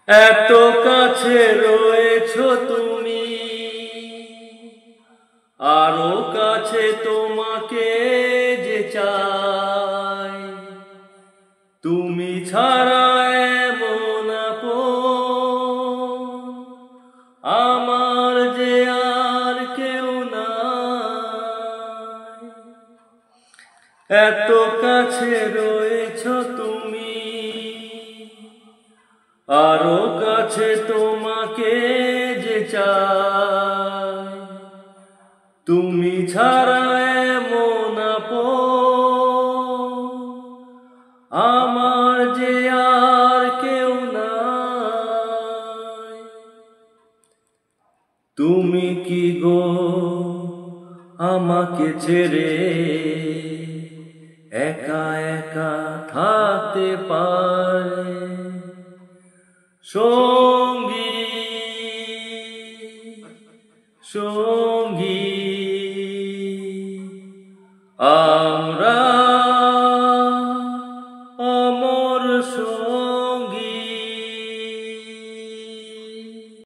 এত কাছে রয়েছো তুমি, আরো কাছে তোমাকে যে চাই। তুমি ছাড়া এমন আপন আমার যে আর কেউ নাই। এত কাছে রয়েছো তুমি, আরো কাছে তোমাকে যে চাই। তুমি ছাড়া এমন আপন আমার যে আর কেউ নাই। তুমি কি গো আমাকে ছেড়ে একা একা থাকতে পারে? সঙ্গী সঙ্গী আমরা অমর